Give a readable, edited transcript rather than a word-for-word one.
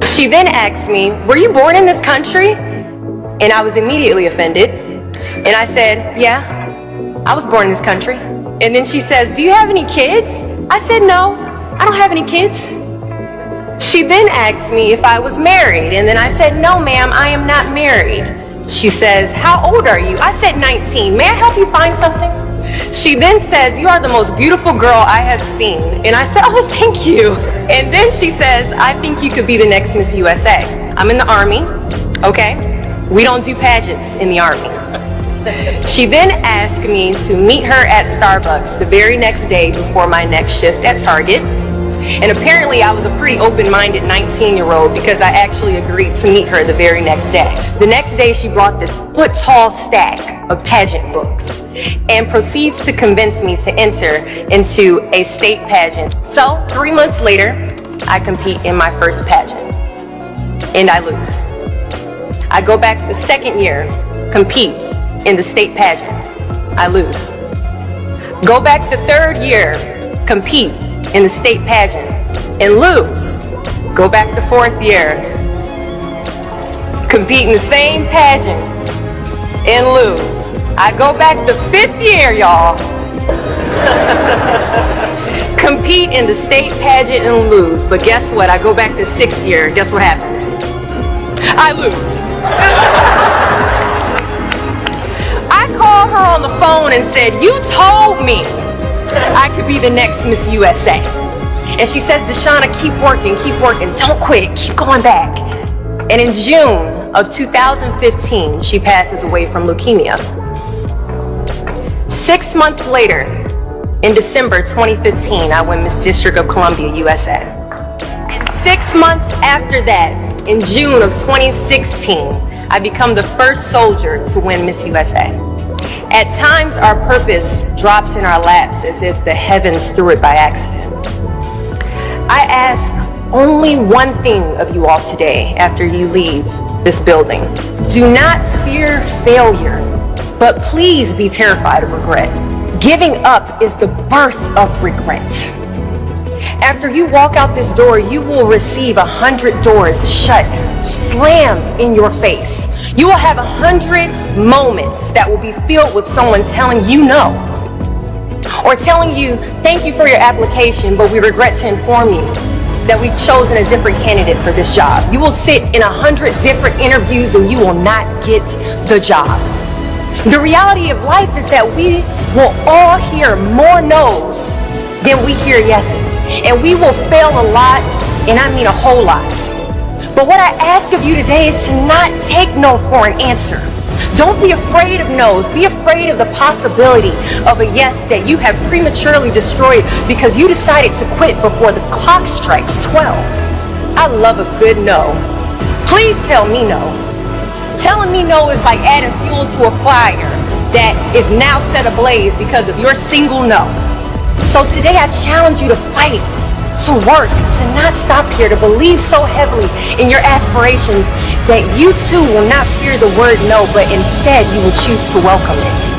She then asked me, "Were you born in this country?" And I was immediately offended. And I said, "Yeah, I was born in this country." And then she says, "Do you have any kids?" I said, "No, I don't have any kids." She then asked me if I was married. And then I said, "No, ma'am, I am not married." She says, "How old are you?" I said, 19. "May I help you find something?" She then says, "You are the most beautiful girl I have seen." And I said, "Oh, thank you." And then she says, "I think you could be the next Miss USA." I'm in the Army, okay? We don't do pageants in the Army. She then asked me to meet her at Starbucks the very next day before my next shift at Target. And apparently I was a pretty open-minded 19-year-old because I actually agreed to meet her the very next day. The next day she brought this foot-tall stack of pageant books and proceeds to convince me to enter into a state pageant. So 3 months later, I compete in my first pageant and I lose. I go back the second year, compete in the state pageant. I lose. Go back the third year, compete in the state pageant and lose. Go back the fourth year, compete in the same pageant and lose. I go back the fifth year, y'all, compete in the state pageant and lose. But guess what? I go back the sixth year. Guess what happens? I lose. I called her on the phone and said, "You told me I could be the next Miss USA." And she says, "Deshauna, keep working, don't quit, keep going back." And in June of 2015, she passes away from leukemia. 6 months later, in December 2015, I win Miss District of Columbia, USA. And 6 months after that, in June of 2016, I become the first soldier to win Miss USA. At times, our purpose drops in our laps as if the heavens threw it by accident. I ask only one thing of you all today after you leave this building. Do not fear failure, but please be terrified of regret. Giving up is the birth of regret. After you walk out this door, you will receive 100 doors shut, slam in your face. You will have 100 moments that will be filled with someone telling you no. Or telling you, "Thank you for your application, but we regret to inform you that we've chosen a different candidate for this job." You will sit in 100 different interviews and you will not get the job. The reality of life is that we will all hear more no's than we hear yeses. And we will fail a lot, and I mean a whole lot. But what I ask of you today is to not take no for an answer. Don't be afraid of no's. Be afraid of the possibility of a yes that you have prematurely destroyed because you decided to quit before the clock strikes 12. I love a good no. Please tell me no. Telling me no is like adding fuel to a fire that is now set ablaze because of your single no. So today I challenge you to fight, to work, to not stop here, to believe so heavily in your aspirations that you too will not fear the word no, but instead you will choose to welcome it.